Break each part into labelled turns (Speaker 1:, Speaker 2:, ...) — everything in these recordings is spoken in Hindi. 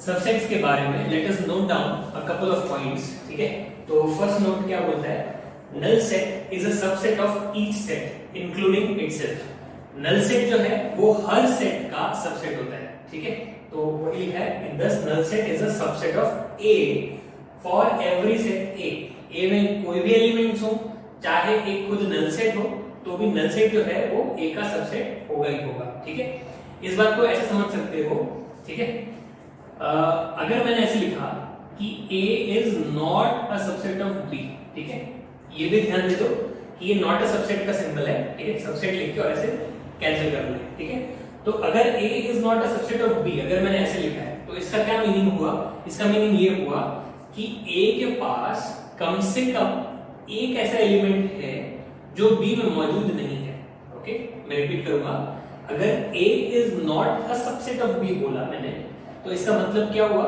Speaker 1: सबसेट्स के बारे में let us note down a couple of points. ठीक है, तो फर्स्ट नोट क्या बोलता है, null set is a subset of each set including itself. Null set जो है वो हर सेट का सबसेट होता है। ठीक है, तो वही है in this null set is a subset of A for every set A. A में कोई भी एलिमेंट्स हो, चाहे एक खुद नल सेट हो, तो भी नल सेट जो है वो ए का सबसेट होगा ही होगा। ठीक है, इस बात को ऐसे समझ सकते हो। ठीक है, अगर मैंने ऐसे लिखा कि A is not a subset of B, ठीक है, ये भी ध्यान दे दो कि ये नॉट अ सबसेट का सिंबल है। ठीक है, सबसेट लिख के और ऐसे कैंसिल कर लो। ठीक है, तो अगर A is not a subset of B, अगर मैंने ऐसे लिखा है तो इसका क्या मीनिंग हुआ, इसका मीनिंग ये हुआ कि A के पास कम से कम एक ऐसा एलिमेंट है जो B में मौजूद नहीं है। ओके, मैं रिपीट करूंगा, अगर A is not a subset of B बोला मैंने, तो इसका मतलब क्या हुआ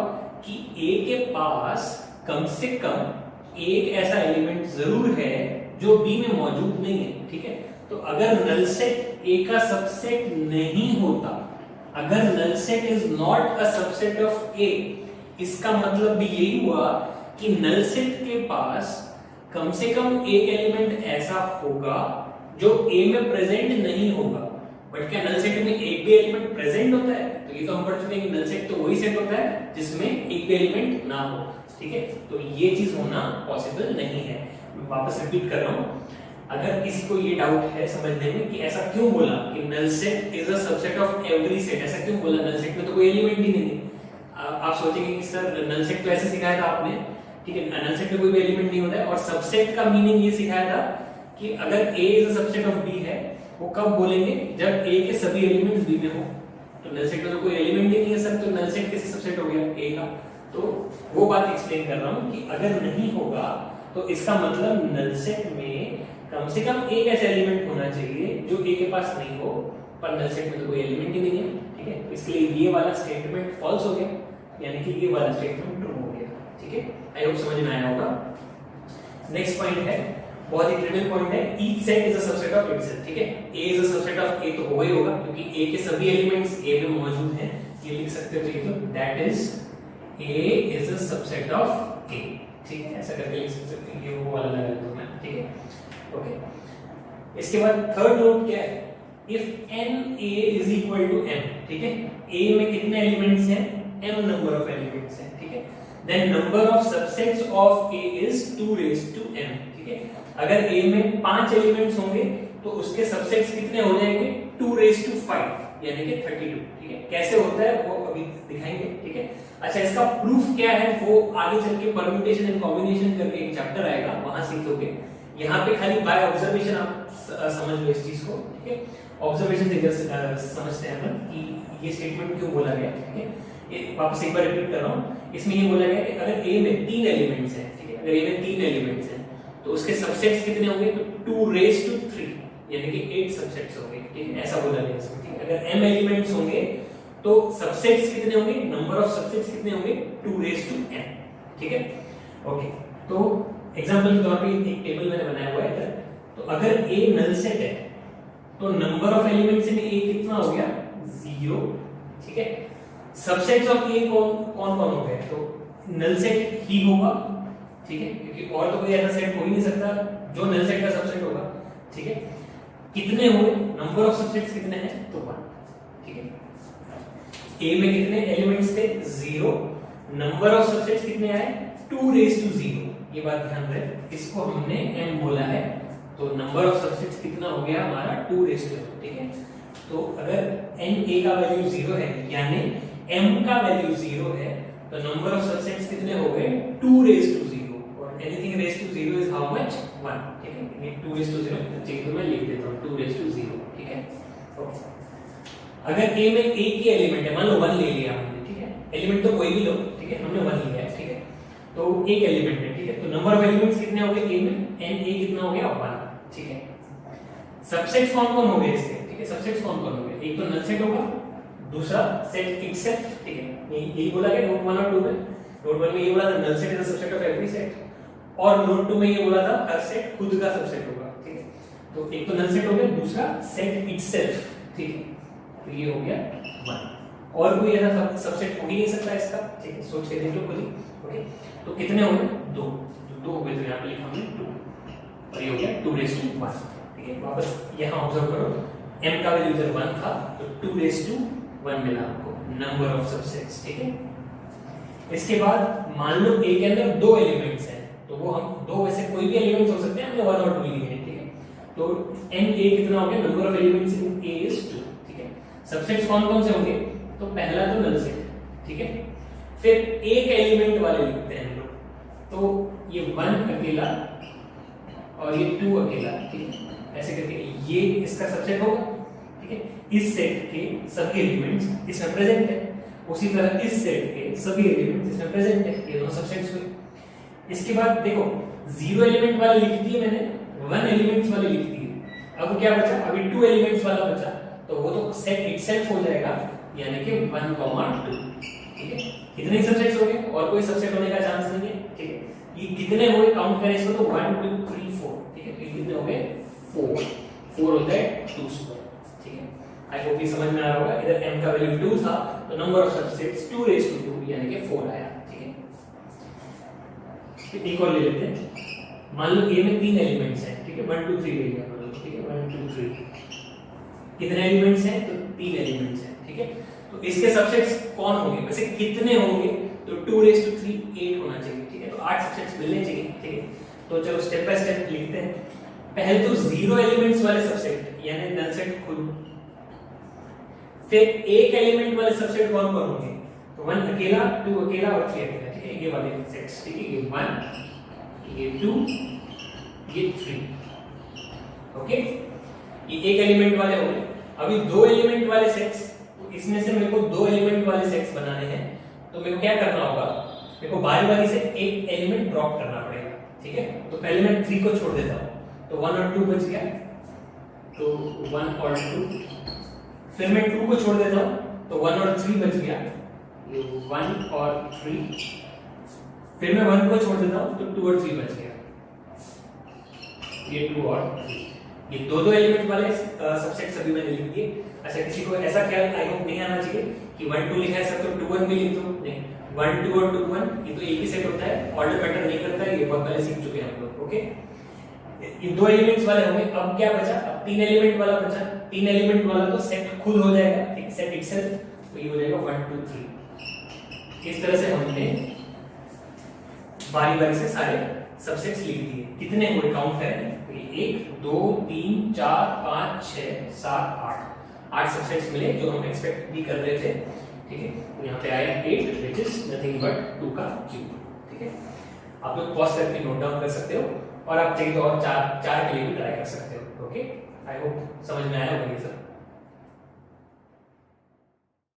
Speaker 1: कि A के पास कम से कम एक ऐसा एलिमेंट जरूर है जो B में मौजूद नहीं है। ठीक है, तो अगर नल सेट A का सबसेट नहीं होता, अगर null set is not a subset of A, इसका मतलब भी यही हुआ कि नल सेट के पास कम से कम एक एलिमेंट ऐसा होगा जो A में प्रेजेंट नहीं होगा। बट क्या नल सेट में एक भी एलिमेंट प्रेजेंट होता है? तो ये तो हम पढ़ चुके हैं कि नल सेट तो वही सेट होता है जिसमें एक भी एलिमेंट ना हो। ठीक है, तो ये चीज होना पॉसिबल नहीं है। मैं वापस रिपीट कर रहा हूं, अगर किसी को ये डाउट है समझने में कि ऐसा क्यों बोला कि null set is a subset of every set, ऐसा क्यों बोला, नल सेट में तो कोई एलिमेंट ही नहीं है। आप सोचेंगे कि सर नल सेट तो ऐसे सिखाया था आपने। ठीक है, नल सेट में कोई भी एलिमेंट नहीं होता है, और सबसेट का मीनिंग ये सिखाया था कि अगर A is a subset of B है, वो कब बोलेंगे, जब A के सभी एलिमेंट्स B में हो। तो नल सेट में तो कोई एलिमेंट ही नहीं है सर, तो नल सेट कैसे सबसेट हो गया A का? तो वो बात एक्सप्लेन कर रहा हूं कि अगर नहीं होगा तो इसका मतलब नल सेट में कम से कम एक ऐसा एलिमेंट होना चाहिए जो A के पास नहीं हो, पर नल सेट में तो कोई एलिमेंट ही नहीं है। ठीक है, इसलिए ये वाला स्टेटमेंट फॉल्स हो गया, यानी कि ये वाला स्टेटमेंट ट्रू हो गया। ठीक है, आई होप समझ में आया होगा। नेक्स्ट पॉइंट है, बहुत ही क्रिटिकल पॉइंट है, each set is a subset of itself. ठीक है, A is a subset of A तो होगा ही होगा क्योंकि A के सभी एलिमेंट्स A में मौजूद हैं। ये लिख सकते हो, तो that is A is a subset of A। ठीक है, ऐसा करके लिख सकते हैं, ये वो वाला लगा दो मैं। ठीक है, ओके। इसके बाद थर्ड नोट क्या है, if NA is equal to M। ठीक है, A में कितने एलिमेंट्स हैं, M नंबर ऑफ एलिमेंट्स हैं। ठीक है, then number of subsets of A is 2 raise to M। ठीक है, अगर A में 5 एलिमेंट्स होंगे तो उसके सबसेट्स कितने हो जाएंगे, 2 रेज़ टू 5 यानी कि 32। ठीक है, कैसे होता है वो अभी दिखाएंगे। ठीक है, अच्छा, इसका प्रूफ क्या है वो आगे चल के परम्यूटेशन एंड कॉम्बिनेशन करके एक चैप्टर आएगा, वहां सीखोगे। यहाँ पे खाली बाय ऑब्जर्वेशन आप समझ लो इस चीज को। ठीक है, ऑब्जर्वेशन से समझते हैं हम कि ये स्टेटमेंट क्यों बोला गया। ठीक है, ये वापस एक बार रिपीट कर रहा हूँ, इसमें ये बोला गया कि अगर A में 3 एलिमेंट्स हैं, ठीक है, अगर A में 3 एलिमेंट्स हैं तो उसके सबसेट्स कितने होंगे, तो 2 रेज़ टू 3 यानी कि 8 सबसेट्स होंगे। ठीक है, ऐसा बोला गया इसमें। ठीक है, अगर M एलिमेंट्स होंगे तो सबसेट्स कितने होंगे, नंबर ऑफ सबसेट्स कितने होंगे, 2 रेज़ टू n। ठीक है, ओके। तो एग्जांपल के तौर पे एक टेबल मैंने बनाया हुआ है इधर। तो अगर A नल सेट है तो number of elements in A कितना हो गया, 0। ठीक है, सबसेट्स ऑफ A कौन कौन हो गए, तो नल सेट ही होगा। ठीक है, क्योंकि और तो कोई ऐसा सेट हो ही नहीं सकता जो नल सेट का सबसेट होगा। ठीक है, कितने हुए, नंबर ऑफ सबसेट्स कितने हैं, तो 1। ठीक है, A में कितने एलिमेंट्स थे, 0, नंबर ऑफ सबसेट्स कितने आए, 2 रेज़ टू 0। ये बात ध्यान रहे, इसको हमने M बोला है, तो नंबर ऑफ सबसेट्स कितना हो गया हमारा, 2 रेज़ टू 0। ठीक है, तो अगर NA का वैल्यू 0 है यानी M का वैल्यू 0 है, तो नंबर ऑफ सबसेट्स कितने हो गए, 2 रेज़ टू 0, और anything raise to 0 is how much, 1। ठीक है, ये 2 रेज़ टू 0 चाहिए तो मैं लिख देता हूं, 2 रेज़ टू 0। ठीक है, ओके। अगर A में एक ही एलिमेंट है, मान लो 1 ले लिया हमने। ठीक है, एलिमेंट तो कोई भी लो, ठीक है, हमने 1 लिया है। ठीक है, तो एक एलिमेंट है। ठीक है, तो नंबर ऑफ एलिमेंट्स कितने हो गए A में, NA कितना हो गया, 1। ठीक है, सबसेट्स कौन कौन हो गए इसके, ठीक है, सबसेट्स कौन कौन हो गए, एक तो नल सेट होगा, दूसरा सेट इटसेल्फ। ठीक है, यही बोला गया नोट 1 और 2 में। नोट 1 में ये बोला था null set is a subset of every set, और नोट 2 में ये बोला था हर सेट खुद का सबसेट होगा। ठीक है, तो एक तो नल सेट हो गया, दूसरा सेट इटसेल्फ। ठीक है, तो ये हो गया 1। और कोई ऐसा सबसेट हो ही नहीं सकता इसका, ठीक है, सोच के देख लो खुद ही। ओके, तो कितने हो गए? 2, तो 2 हो गए, तो यहाँ पे लिखा हमने 2 और ये हो गया 2⁻1, ठीक है। वापस यहाँ ऑब्जर्व करो, m का वैल्यू इधर 1 था तो 2⁻1 मिला आपको नंबर ऑफ सबसेट्स, ठीक है। इसके बाद मान लो a के अंदर 2 एलिमेंट्स हैं, तो वो हम 2 वैसे कोई भी एलिमेंट्स हो सकते हैं, हमने 1 और 2 लिए हैं, ठीक है। तो n a कितना हो गया? Number of elements in a is 2, ठीक है। सबसेट्स कौन कौन से होंगे? तो पहला तो नल सेट, ठीक है। फिर एक एलिमेंट वाले लिखते हैं हम लोग, तो ये 1 अकेला और ये 2 अकेला, ठीक है, ऐसे करके ये इसका सबसेट होगा, ठीक है। इस सेट के सभी एलिमेंट्स इसमें प्रेजेंट है, उसी तरह इस सेट के सभी एलिमेंट्स इसमें प्रेजेंट है, ये दोनों सबसेट्स हुए। इसके बाद देखो 0 एलिमेंट वाले लिख दिए मैंने, 1 एलिमेंट्स वाले लिख दिए, अब क्या बचा? अभी 2 एलिमेंट्स वाला बचा, तो वो तो सेट इटसेल्फ हो जाएगा, यानी कि 1, 2, ठीक है। कितने सबसेट्स हो गए? और कोई सबसेट होने का चांस नहीं है, ठीक है। ये कितने हो गए? काउंट करें इसको, तो 1 2 3 4, ठीक है। कितने हो गए? 4 होता है 2 स्क्वायर, ठीक है। आई होप ये समझ में आ रहा होगा। इधर m का वैल्यू 2 था तो नंबर ऑफ सबसेट्स 2⁻2 यानी कि 4 आया, ठीक है। एक और ले लेते हैं, मान लो a में 3 एलिमेंट्स हैं, ठीक है, 1 2 3 ले लिया, ठीक है, 1 2 3। कितने एलिमेंट्स हैं? तो 3 एलिमेंट्स हैं, ठीक है। तो इसके सबसेट्स कौन होंगे? वैसे कितने होंगे? तो 2⁻3 8 होना चाहिए, ठीक है। तो 8 सबसेट्स मिलने चाहिए, ठीक है। तो चलो स्टेप बाय स्टेप लिखते हैं। पहले तो 0 एलिमेंट्स वाले सबसेट यानी नल सेट खुद, फिर एक एलिमेंट वाले सबसेट कौन कौन होंगे? तो 1 अकेला, 2 अकेला और 3 अकेला, ठीक है। ये वाले सेट्स, ठीक है, ये 1 ये 2 ये 3, ओके। ये एक एलिमेंट वाले हो गए। अभी 2 एलिमेंट वाले सेट्स, तो इसमें से मेरे को 2 एलिमेंट वाले सेट्स बनाने हैं, तो मेरे को क्या करना होगा? मेरे को बारी-बारी से एक एलिमेंट ड्रॉप करना पड़ेगा, ठीक है। तो पहले मैं 3 को छोड़ देता हूं, तो 1 और 2 बच गया, तो 1 और 2। फिर मैं 2 को छोड़ देता हूं, तो 1 और 3 बच गया, ये 1 और 3। फिर मैं 1 को छोड़ देता हूं, तो 2 और 3 बच गया, ये 2 और 3। ये दो एलिमेंट वाले सबसेट सभी मैंने लिख दिए। अच्छा, किसी को ऐसा ख्याल आई होप नहीं आना चाहिए कि 1 2 लिखा है सब तो 2 1 भी लिख दो, नहीं। 1 2 और 2 1 ये तो एक ही सेट होता है, ऑर्डर मैटर नहीं करता है, ये बहुत पहले सीख चुके हैं हम लोग, ओके। ये 2 एलिमेंट्स वाले होंगे। अब क्या बचा? अब 3 एलिमेंट वाला बचा। 3 एलिमेंट वाला तो सेट खुद हो जाएगा, ठीक, सेट इटसेल्फ, तो ये हो जाएगा 1 2 3। इस तरह से हमने बारी-बारी से सारे सबसेट्स लिख दिए। कितने हुए काउंट करें? 1 2 3 4 5 6 7 8 सबसेट्स मिले जो हम एक्सपेक्ट भी कर रहे थे, ठीक है। यहाँ पे आया 8 व्हिच इज नथिंग बट 2 का क्यूब, ठीक है। आप लोग पॉज करके नोट डाउन कर सकते हो और आप चाहिए तो और 4 के लिए भी ट्राई कर सकते हो, ओके। आई होप समझ में आया होगा ये सब।